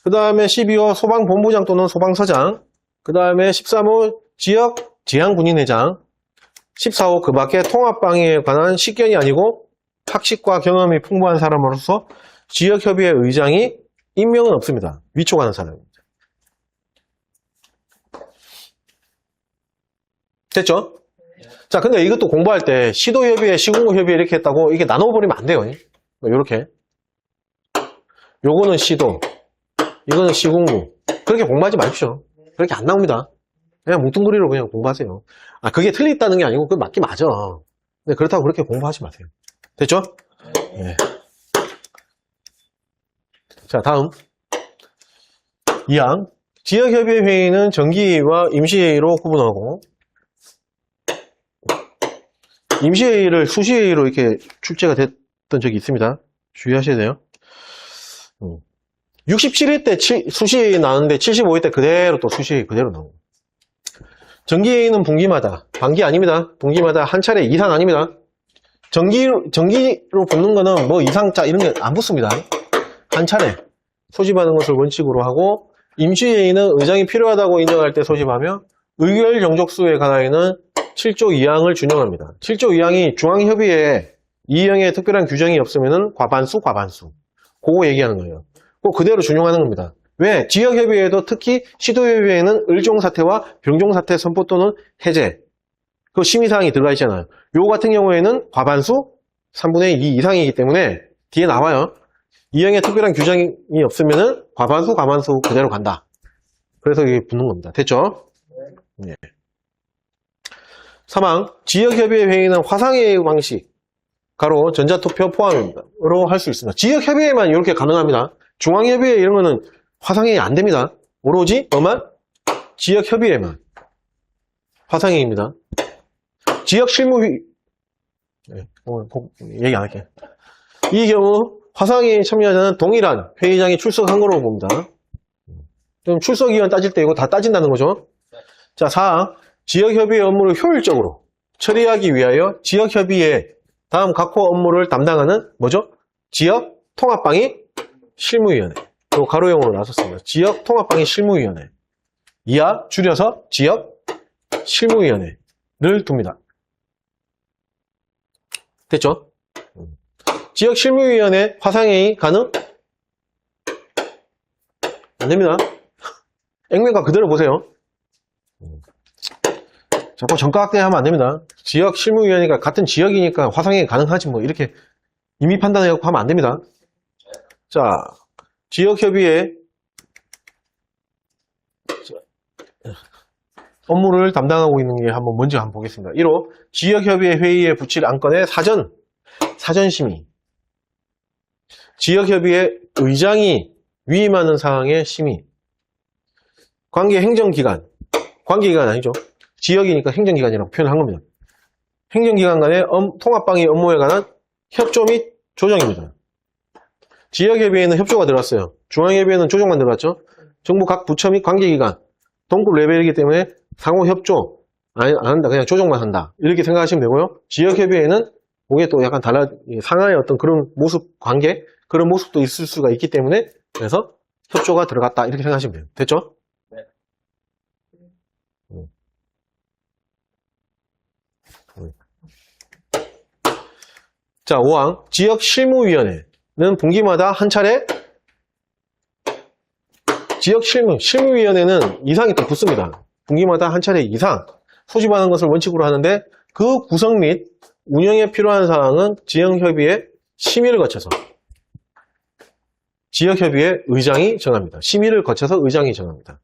그 다음에 12호 소방본부장 또는 소방서장. 그 다음에 13호 지역 제한군인회장. 14호 그 밖에 통합방위에 관한 식견이 아니고 학식과 경험이 풍부한 사람으로서 지역협의회 의장이 임명은 없습니다. 위촉하는 사람입니다. 됐죠? 자, 근데 이것도 공부할 때 시도협의회, 시군구협의회 이렇게 했다고 이게 나눠버리면 안 돼요. 이렇게. 요거는 시도, 이거는 시군구. 그렇게 공부하지 마십시오. 그렇게 안 나옵니다. 그냥 뭉뚱그리로 그냥 공부하세요. 아, 그게 틀렸다는 게 아니고 그게 맞긴 맞아. 근데 그렇다고 그렇게 공부하지 마세요. 됐죠? 네. 자, 다음. 2항. 지역협의회 회의는 정기회의와 임시회의로 구분하고 임시회의를 수시회의로 이렇게 출제가 됐던 적이 있습니다. 주의하셔야 돼요. 67회 때 수시회의 나왔는데 75회 때 그대로 또 수시회의 그대로 나옵니다. 정기회의는 분기마다, 반기 아닙니다. 분기마다 한 차례 이상 아닙니다. 정기로 붙는 거는 뭐 이상자 이런 게 안 붙습니다. 한 차례 소집하는 것을 원칙으로 하고 임시회의는 의장이 필요하다고 인정할 때 소집하며 의결 정족수에 관하여는 7조 2항을 준용합니다. 7조 2항이 중앙협의회에 이행에 특별한 규정이 없으면 과반수. 그거 얘기하는 거예요. 그거 그대로 준용하는 겁니다. 왜? 지역협의회도 특히 시도협의회에는 을종사태와 병종사태 선포 또는 해제 그 심의사항이 들어가 있잖아요. 요 같은 경우에는 과반수 3분의 2 이상이기 때문에 뒤에 나와요. 이행에 특별한 규정이 없으면 과반수 그대로 간다. 그래서 이게 붙는 겁니다. 됐죠? 네. 3항 지역협의회 회의는 화상회의 방식 가로 전자투표 포함으로 할 수 있습니다. 지역협의회만 이렇게 가능합니다. 중앙협의회 이런 거는 화상회의 안 됩니다. 오로지 지역협의회만 화상회의입니다. 지역실무회의 네, 얘기 안 할게요. 이 경우 화상회의에 참여자는 동일한 회의장에 출석한 거로 봅니다. 그럼 출석위원 따질 때 이거 다 따진다는 거죠. 자, 4항 지역협의회 업무를 효율적으로 처리하기 위하여 지역협의회 다음 각호 업무를 담당하는 뭐죠? 지역통합방위 실무위원회. 또 가로용으로 나섰습니다. 지역통합방위 실무위원회. 이하 줄여서 지역실무위원회를 둡니다. 됐죠? 지역실무위원회 화상회의 가능? 안됩니다. 액면가 그대로 보세요. 자꾸 전가학대하면 안됩니다. 지역실무위원회가 같은 지역이니까 화상회의 가능하지 뭐 이렇게 이미 판단해갖고 하면 안됩니다. 자, 지역협의회 업무를 담당하고 있는 게 먼저 한번 보겠습니다. 1호, 지역협의회 회의에 붙일 안건의 사전심의. 지역협의회 의장이 위임하는 사항의 심의. 관계 행정기관. 관계기관 아니죠. 지역이니까 행정기관이라고 표현한 겁니다. 행정기관 간의 통합방위 업무에 관한 협조 및 조정입니다. 지역협의회는 협조가 들어갔어요. 중앙협의회는 조정만 들어갔죠. 정부 각 부처 및 관계기관, 동급 레벨이기 때문에 상호 협조 안 한다. 그냥 조정만 한다. 이렇게 생각하시면 되고요. 지역협의회는 그게 또 약간 상하의 어떤 그런 모습, 관계, 그런 모습도 있을 수가 있기 때문에 그래서 협조가 들어갔다. 이렇게 생각하시면 돼요. 됐죠? 네. 자, 5항. 지역실무위원회는 분기마다 한 차례 실무위원회는 이상이 또 붙습니다. 분기마다 한 차례 이상 소집하는 것을 원칙으로 하는데 그 구성 및 운영에 필요한 사항은 지역협의회 심의를 거쳐서 지역협의회 의장이 정합니다. 심의를 거쳐서 의장이 정합니다.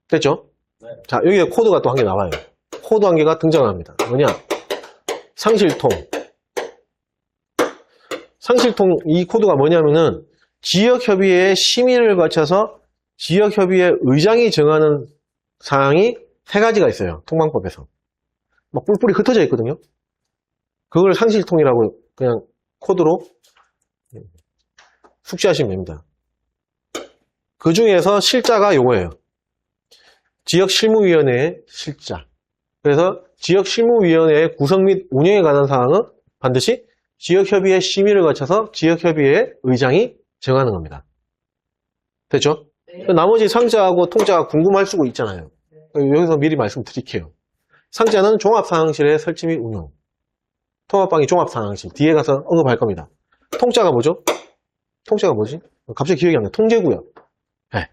됐죠? 네. 자, 여기에 코드가 또 한 개 나와요. 코드 한 개가 등장합니다. 뭐냐? 상실통. 상실통 이 코드가 뭐냐면은 지역협의회의 심의를 거쳐서 지역협의회 의장이 정하는 사항이 3가지가 있어요. 통방법에서. 막 뿔뿔이 흩어져 있거든요. 그걸 상실통이라고 그냥 코드로 숙지하시면 됩니다. 그 중에서 실자가 요거예요. 지역실무위원회의 실자. 그래서 지역실무위원회의 구성 및 운영에 관한 사항은 반드시 지역협의회 심의를 거쳐서 지역협의회 의장이 정하는 겁니다. 됐죠? 네. 나머지 상자하고 통자가 궁금할 수가 있잖아요. 여기서 미리 말씀드릴게요. 상자는 종합상황실의 설치 및 운영. 통합방위 종합상황실. 뒤에 가서 언급할 겁니다. 통자가 뭐죠? 통자가 뭐지? 갑자기 기억이 안 나요. 통제구역. 네.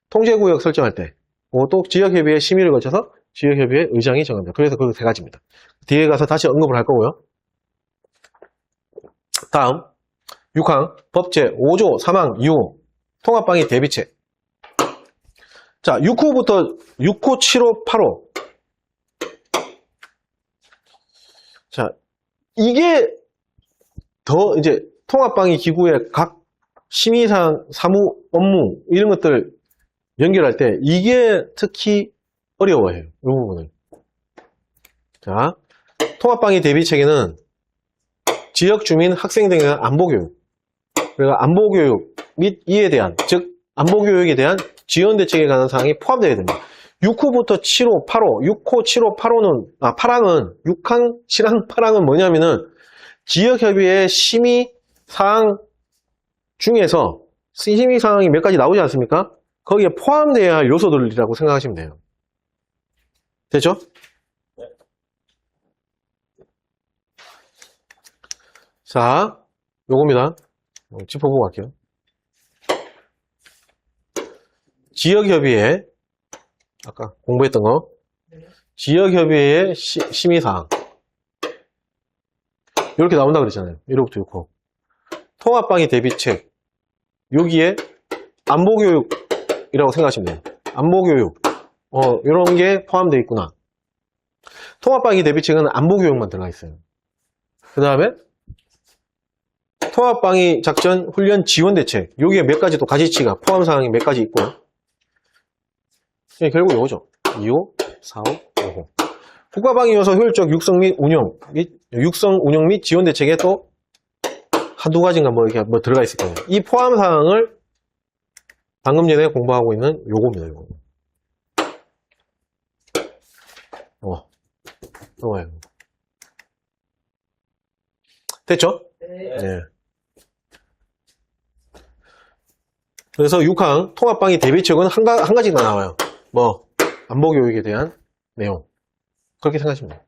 통제구역 설정할 때. 또 지역협의회 심의를 거쳐서 지역협의회 의장이 정합니다. 그래서 그 3가지입니다. 뒤에 가서 다시 언급을 할 거고요. 다음 6항 법제 5조 3항 2호 통합방위 대비책. 자, 6호부터 6호, 7호, 8호. 자, 이게 더 이제 통합방위 기구의 각 심의사항, 사무, 업무 이런 것들 연결할 때 이게 특히 어려워해요. 이 부분을. 자, 통합방위 대비책에는 지역 주민, 학생 등의 안보교육, 그리고 안보교육 및 이에 대한, 즉 안보교육에 대한 지원 대책에 관한 사항이 포함되어야 됩니다. 6호부터 7호, 8호, 6호, 7호, 8호는 6항, 7항, 8항은 뭐냐면은 지역협의회 심의 사항 중에서 심의 사항이 몇 가지 나오지 않습니까? 거기에 포함되어야 할 요소들이라고 생각하시면 돼요. 됐죠? 네. 자, 요겁니다. 짚어보고 갈게요. 지역협의회, 아까 공부했던 거, 지역협의회의 심의사항. 이렇게 나온다 그랬잖아요. 1호부터 6호. 통합방위 대비책. 여기에 안보교육이라고 생각하시면 돼요. 안보교육. 이런 게 포함되어 있구나. 통합방위 대비책은 안보교육만 들어가 있어요. 그 다음에 통합방위 작전 훈련 지원 대책. 여기에 몇 가지 또 가지치가 포함 사항이 몇 가지 있고. 결국 이거죠. 2호, 4호, 5호. 국가방위 요소 효율적 육성 운영 및 지원 대책에 또 한두 가지인가 이렇게 들어가 있을 거예요. 이 포함 사항을 방금 전에 공부하고 있는 요겁니다, 요거. 넘어가요. 됐죠? 네. 네. 그래서 6항 통합방위 대비책은 한 가지가 나와요. 안보교육에 대한 내용. 그렇게 생각하시면 돼요.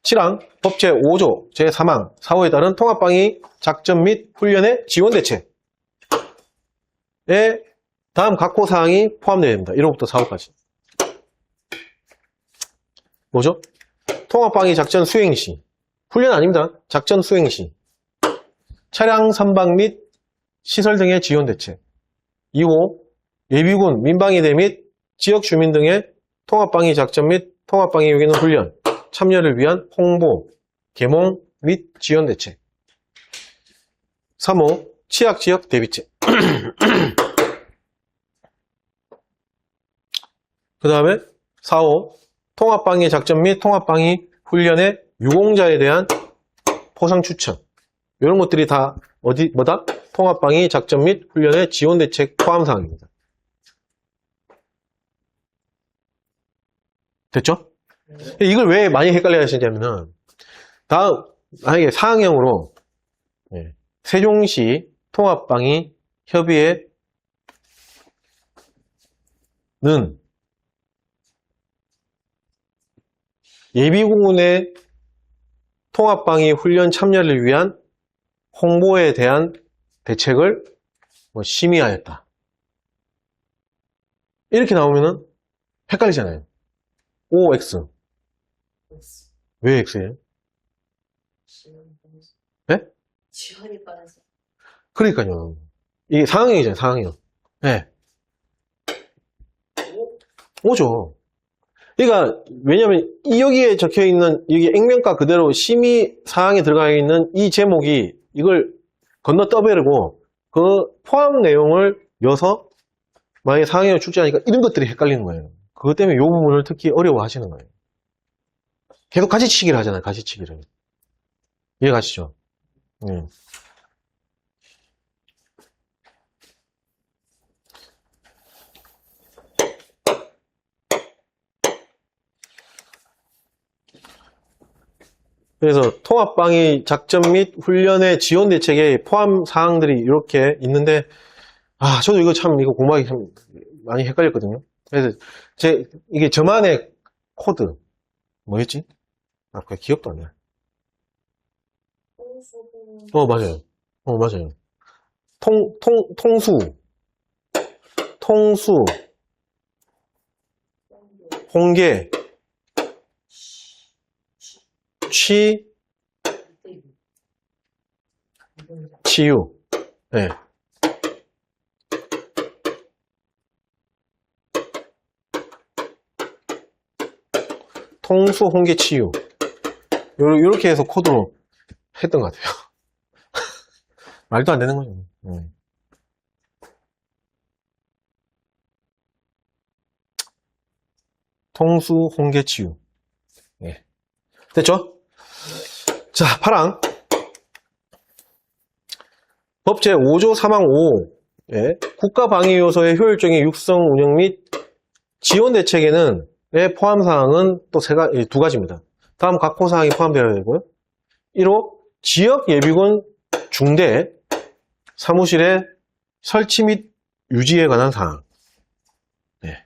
7항 법 제5조 제3항 4호에 따른 통합방위 작전 및 훈련의 지원 대책에 다음 각호 사항이 포함되어야 됩니다. 1호부터 4호까지. 뭐죠? 통합방위 작전 수행 시. 훈련 아닙니다. 작전 수행 시. 차량 선박 및 시설 등의 지원 대책. 2호 예비군, 민방위대 및 지역 주민 등의 통합방위 작전 및 통합방위 요기는 훈련, 참여를 위한 홍보, 계몽 및 지원 대책. 3호, 취약지역 대비책. 그 다음에 4호, 통합방위 작전 및 통합방위 훈련의 유공자에 대한 포상 추천. 이런 것들이 다 뭐다? 통합방위 작전 및 훈련의 지원 대책 포함 사항입니다. 됐죠? 이걸 왜 많이 헷갈려 하시냐면은, 다음, 만약에 사항형으로, 세종시 통합방위 협의회는 예비군의 통합방위 훈련 참여를 위한 홍보에 대한 대책을 심의하였다. 이렇게 나오면은 헷갈리잖아요. OX. 왜 X예요? 네? 지원이 빠져서. 그러니까요. 이게 상황이잖아요, 상황이요. 네. 오죠. 그러니까, 왜냐면, 여기에 적혀 있는, 여기 액면가 그대로 심의 사항에 들어가 있는 이 제목이 이걸 건너 떠버리고, 그 포함 내용을 여서, 만약에 상황에 출제하니까 이런 것들이 헷갈리는 거예요. 그것 때문에 이 부분을 특히 어려워 하시는 거예요. 계속 가지치기를 하잖아요, 가지치기를. 이해 가시죠? 네. 그래서 통합방위 작전 및 훈련의 지원 대책에 포함 사항들이 이렇게 있는데, 저도 이거 공부하기 참 많이 헷갈렸거든요. 그래서 이게 저만의 코드, 뭐였지? 그게 기억도 안 나요. 맞아요. 맞아요. 통수, 홍계, 치유. 네. 통수, 홍계, 치유. 요렇게 해서 코드로 했던 것 같아요. 말도 안 되는 거죠. 통수, 홍계, 치유. 네. 됐죠? 자, 파랑. 법 제5조 3항 5. 국가방위 요소의 효율적인 육성 운영 및 지원 대책에는 포함 사항은 또 두 가지입니다. 다음 각호 사항이 포함되어야 되고요. 1호, 지역 예비군 중대 사무실의 설치 및 유지에 관한 사항. 네.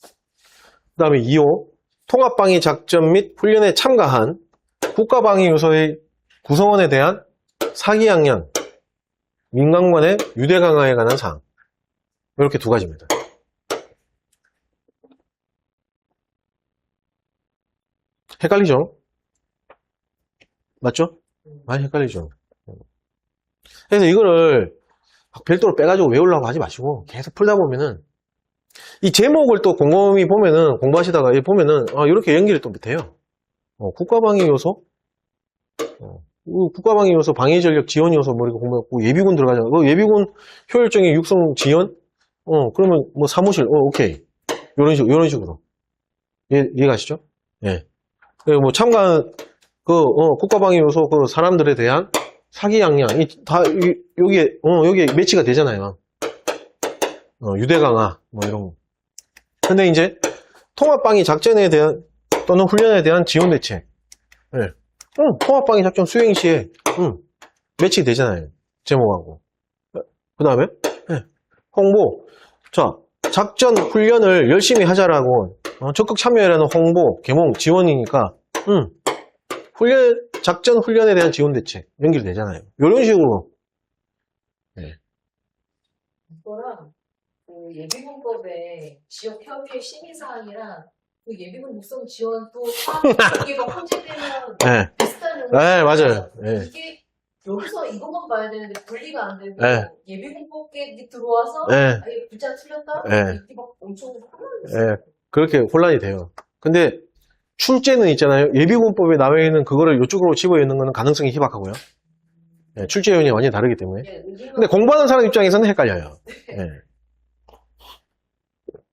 그 다음에 2호, 통합방위 작전 및 훈련에 참가한 국가방위 요소의 구성원에 대한 사기양양, 민간관의 유대 강화에 관한 사항. 이렇게 두 가지입니다. 헷갈리죠? 맞죠? 많이 헷갈리죠? 그래서 이거를 별도로 빼가지고 외우려고 하지 마시고 계속 풀다 보면은 이 제목을 또 곰곰이 보면은 공부하시다가 보면은 이렇게 연기를 또 못해요. 국가방위 요소, 국가방위 요소, 방위전력 지원 요소 뭐 이렇게 공부하고 예비군 들어가잖아. 예비군 효율적인 육성 지원, 그러면 뭐 사무실, 오케이. 요런 식으로 이해가시죠? 예. 그리고 뭐 참가한 국가방위 요소 그 사람들에 대한 사기 양양 여기에 매치가 되잖아요. 유대 강화 뭐 이런 거. 근데 이제 통합방위 작전에 대한 또는 훈련에 대한 지원 대책. 예. 통합방위 작전 수행 시에 매치 되잖아요. 제목하고. 그 다음에 홍보. 자, 작전 훈련을 열심히 하자라고 적극 참여하라는 홍보, 계몽, 지원이니까 작전 훈련에 대한 지원 대책 연결되잖아요. 이런 식으로. 네. 이거랑 그 예비군법의 지역협의회 심의사항이랑 그 예비군 육성 지원 또 포함 여기가 혼재되면 네. 비슷한 네, 맞아요. 네. 이게 여기서 이것만 봐야 되는데 분리가 안 되고 네. 예비군법에 들어와서 네. 아예 글자 틀렸다? 네. 이게 막 엄청 예, 그렇게 혼란이 돼요. 근데 출제는 있잖아요. 예비군법에 나와 있는 그거를 이쪽으로 집어넣는 거는 가능성이 희박하고요. 예, 출제 요인이 완전히 다르기 때문에. 근데 공부하는 사람 입장에서는 헷갈려요. 예.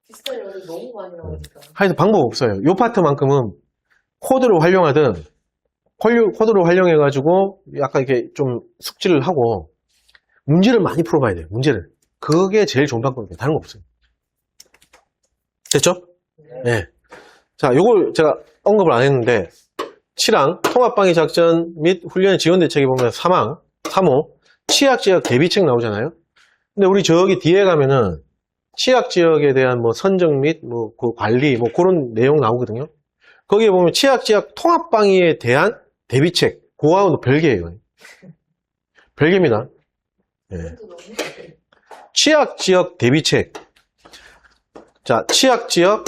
비슷한 영어를 너무 많이 나오니까. 하여튼 방법 없어요. 요 파트만큼은 코드를 활용하든 코드를 활용해가지고 약간 이렇게 좀 숙지를 하고 문제를 많이 풀어봐야 돼요. 문제를. 그게 제일 좋은 방법이에요. 다른 거 없어요. 됐죠? 네. 자, 요걸 제가 언급을 안 했는데 7항 통합방위 작전 및 훈련 지원 대책에 보면 3호 취약지역 대비책 나오잖아요. 근데 우리 저기 뒤에 가면은 취약지역에 대한 뭐 선정 및 뭐 그 관리 뭐 그런 내용 나오거든요. 거기에 보면 취약지역 통합방위에 대한 대비책 그거하고는 별개예요. 별개입니다. 네. 취약지역 대비책. 자, 취약지역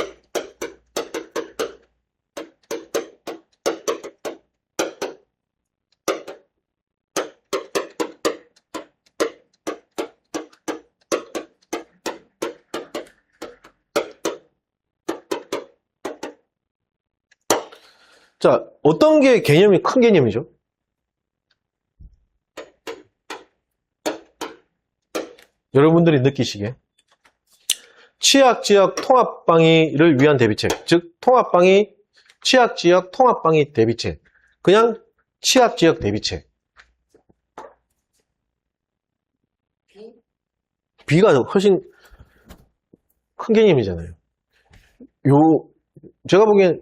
자, 어떤 게 개념이 큰 개념이죠? 여러분들이 느끼시기에 취약지역 통합방위를 위한 대비책, 즉 취약지역 통합방위 대비책, 그냥 취약지역 대비책. B가 훨씬 큰 개념이잖아요. 제가 보기엔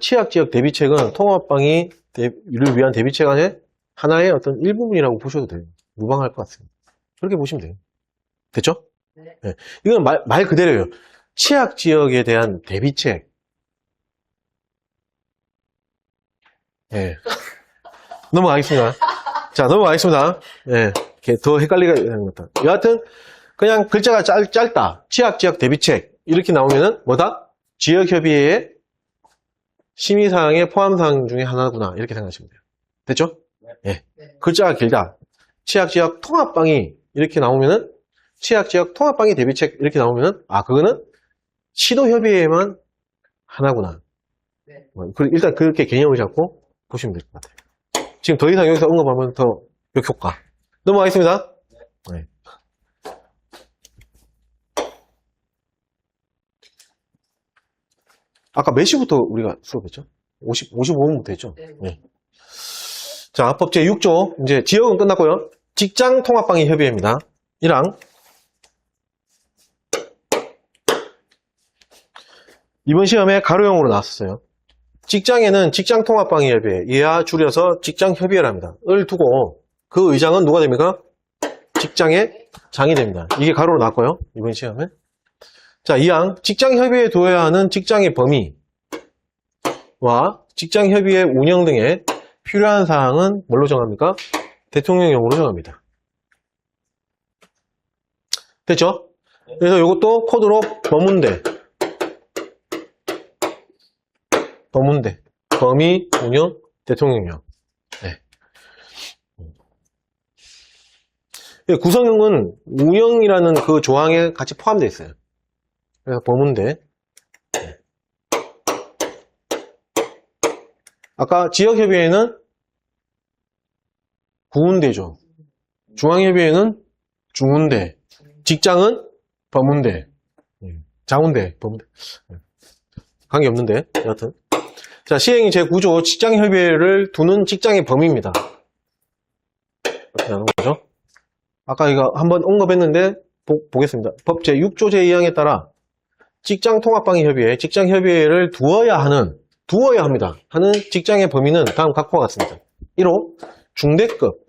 취약지역 대비책은 통합방위를 위한 대비책 안에 하나의 어떤 일부분이라고 보셔도 돼요. 무방할 것 같습니다. 그렇게 보시면 돼요. 됐죠? 네. 네. 이건 말 그대로예요. 취약지역에 대한 대비책. 네. 넘어가겠습니다. 자, 넘어가겠습니다. 네. 더 헷갈리게 되는 것 같다. 여하튼, 그냥 글자가 짧다. 취약지역 대비책. 이렇게 나오면은 뭐다? 지역협의회의 심의사항의 포함사항 중에 하나구나. 이렇게 생각하시면 돼요. 됐죠? 네. 글자가 길다. 취약지역 통합방위. 이렇게 나오면은 취약지역 통합방위 대비책. 이렇게 나오면은 그거는 시도협의회만 하나구나. 네. 일단 그렇게 개념을 잡고 보시면 될 것 같아요. 지금 더 이상 여기서 언급하면 더 역효과. 넘어가겠습니다. 네. 아까 몇 시부터 우리가 수업했죠? 55분부터 했죠? 네. 네. 자, 법 제6조. 이제 지역은 끝났고요. 직장 통합방위 협의회입니다. 1항. 이번 시험에 가로형으로 나왔었어요. 직장에는 직장 통합방위 협의회, 이하 줄여서 직장협의회랍니다. 을 두고 그 의장은 누가 됩니까? 직장의 장이 됩니다. 이게 가로로 나왔고요. 이번 시험에. 자, 2항. 직장협의회에 두어야 하는 직장의 범위와 직장협의회 운영 등에 필요한 사항은 뭘로 정합니까? 대통령령으로 정합니다. 됐죠? 그래서 이것도 코드로 법문대, 범위, 운영, 대통령령. 네. 구성은 운영이라는 그 조항에 같이 포함되어 있어요. 그래서 법문대. 아까 지역협의회는 구운대죠. 중앙협의회는 중운대. 직장은 법문대. 자운대, 법문대. 관계없는데, 여하튼. 자, 시행이 제9조 직장협의회를 두는 직장의 범위입니다. 이렇게 나오는 거죠. 아까 이거 한번 언급했는데, 보겠습니다. 법 제6조 제2항에 따라 직장통합방위협의회, 직장협의회를 두어야 합니다. 하는 직장의 범위는 다음 각과 같습니다. 1호, 중대급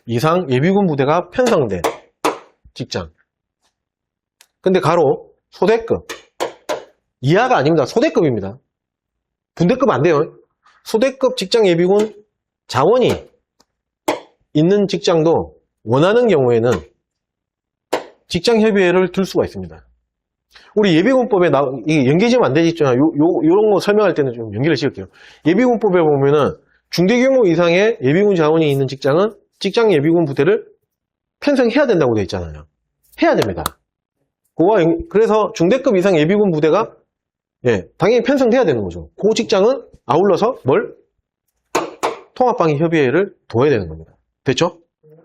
이상 예비군 부대가 편성된 직장. 근데 가로, 소대급. 이하가 아닙니다. 소대급입니다. 분대급 안 돼요. 소대급 직장 예비군 자원이 있는 직장도 원하는 경우에는 직장협의회를 둘 수가 있습니다. 우리 예비군법에 이게 연계지면 안 되겠죠. 요런 거 설명할 때는 좀 연계를 지을게요. 예비군법에 보면은 중대규모 이상의 예비군 자원이 있는 직장은 직장 예비군 부대를 편성해야 된다고 되어 있잖아요. 해야 됩니다. 그래서 중대급 이상 예비군 부대가 당연히 편성돼야 되는 거죠. 그 직장은 아울러서 뭘? 통합방위 협의회를 둬야 되는 겁니다. 됐죠?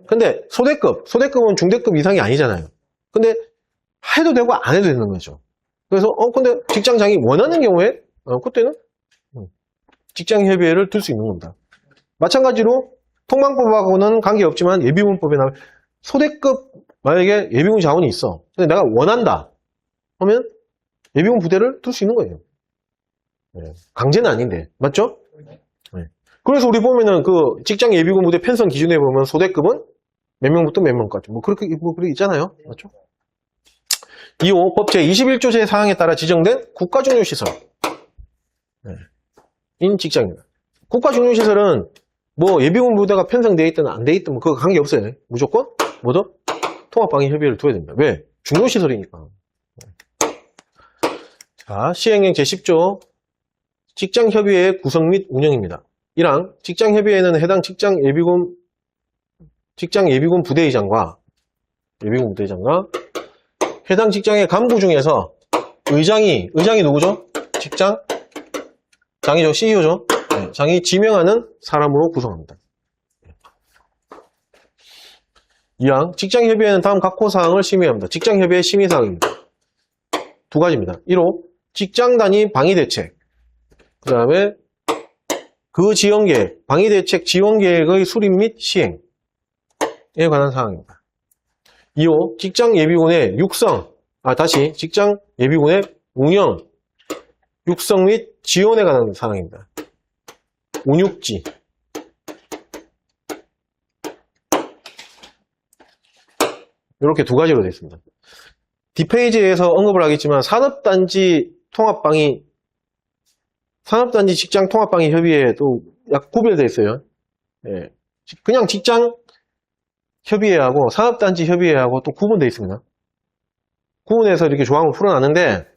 근데 소대급은 중대급 이상이 아니잖아요. 근데 해도 되고 안 해도 되는 거죠. 그래서 근데 직장장이 원하는 경우에 그때는 직장협의회를 둘 수 있는 겁니다. 마찬가지로 통방법하고는 관계없지만 예비군법에 나오면 소대급 만약에 예비군 자원이 있어. 근데 내가 원한다 하면 예비군 부대를 둘 수 있는 거예요. 강제는 아닌데 맞죠? 그래서 우리 보면은 그 직장 예비군 부대 편성 기준에 보면 소대급은 몇 명부터 몇 명까지 그렇게 있잖아요. 맞죠? 2호 법 제21조 제4항에 따라 지정된 국가중요시설 인 직장입니다. 국가중요시설은 뭐 예비군 부대가 편성되어 있든 안 되어 있든 그거 관계없어요. 무조건 뭐죠? 통합방위협의회를 둬야 됩니다. 왜? 중요시설이니까. 자, 시행령 제10조 직장협의회의 구성 및 운영입니다. 1항 직장협의회는 해당 직장 예비군 부대의장과 해당 직장의 간부 중에서 의장이 누구죠? 장이죠. CEO죠. 장이 지명하는 사람으로 구성합니다. 2항 직장협의회는 다음 각호 사항을 심의합니다. 직장협의회 심의사항입니다. 두 가지입니다. 1호 직장 단위 방위대책 그 다음에 그 지원계획, 방위대책 지원계획의 수립 및 시행에 관한 사항입니다. 2호 직장 예비군의 직장 예비군의 운영, 육성 및 지원에 관한 사항입니다. 운육지. 이렇게 두 가지로 되어 있습니다. 뒷페이지에서 언급을 하겠지만 산업단지 직장 통합방위 협의회도 약 구별되어 있어요. 그냥 직장 협의회하고 산업단지 협의회하고 또 구분되어 있습니다. 구분해서 이렇게 조항을 풀어놨는데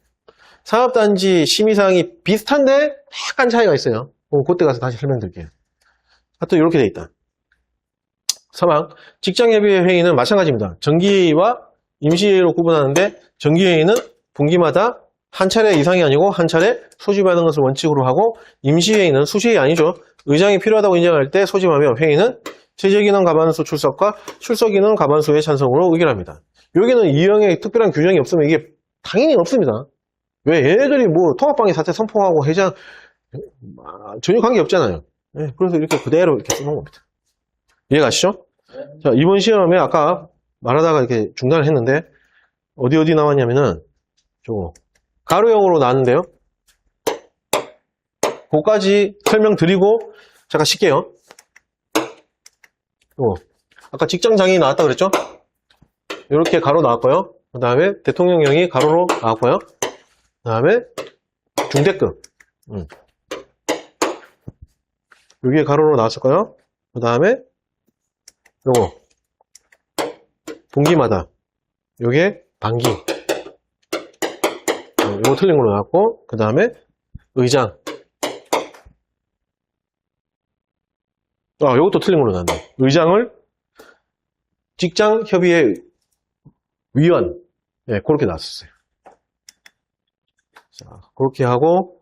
산업단지 심의사항이 비슷한데 약간 차이가 있어요. 그때 가서 다시 설명드릴게요. 하여튼 이렇게 되어 있다. 3항 직장협의회 회의는 마찬가지입니다. 정기회의와 임시회의로 구분하는데 정기회의는 분기마다 한 차례 이상이 아니고 한 차례 소집하는 것을 원칙으로 하고 임시회의는 수시회의 아니죠. 의장이 필요하다고 인정할 때 소집하며 회의는 제적인원 과반수 출석과 출석인원 과반수의 찬성으로 의결합니다. 여기는 이형의 특별한 규정이 없으면 이게 당연히 없습니다. 왜? 얘네들이 뭐 통합방위 사태 선포하고 회장 전혀 관계 없잖아요. 그래서 이렇게 그대로 이렇게 써놓은 겁니다. 이해가시죠? 자, 이번 시험에 아까 말하다가 이렇게 중단을 했는데 어디 나왔냐면은 저거 가로형으로 나왔는데요. 그거까지 설명드리고 잠깐 쉴게요. 아까 직장장이 나왔다 그랬죠? 이렇게 가로 나왔고요. 그 다음에 대통령령이 가로로 나왔고요. 그 다음에 중대급 여기에 가로로 나왔을까요? 그 다음에 요거 분기마다 요게 반기 요거 틀린 걸로 나왔고 그 다음에 의장 요것도 틀린 걸로 나왔네. 의장을 직장협의회 위원 그렇게 나왔었어요. 자, 그렇게 하고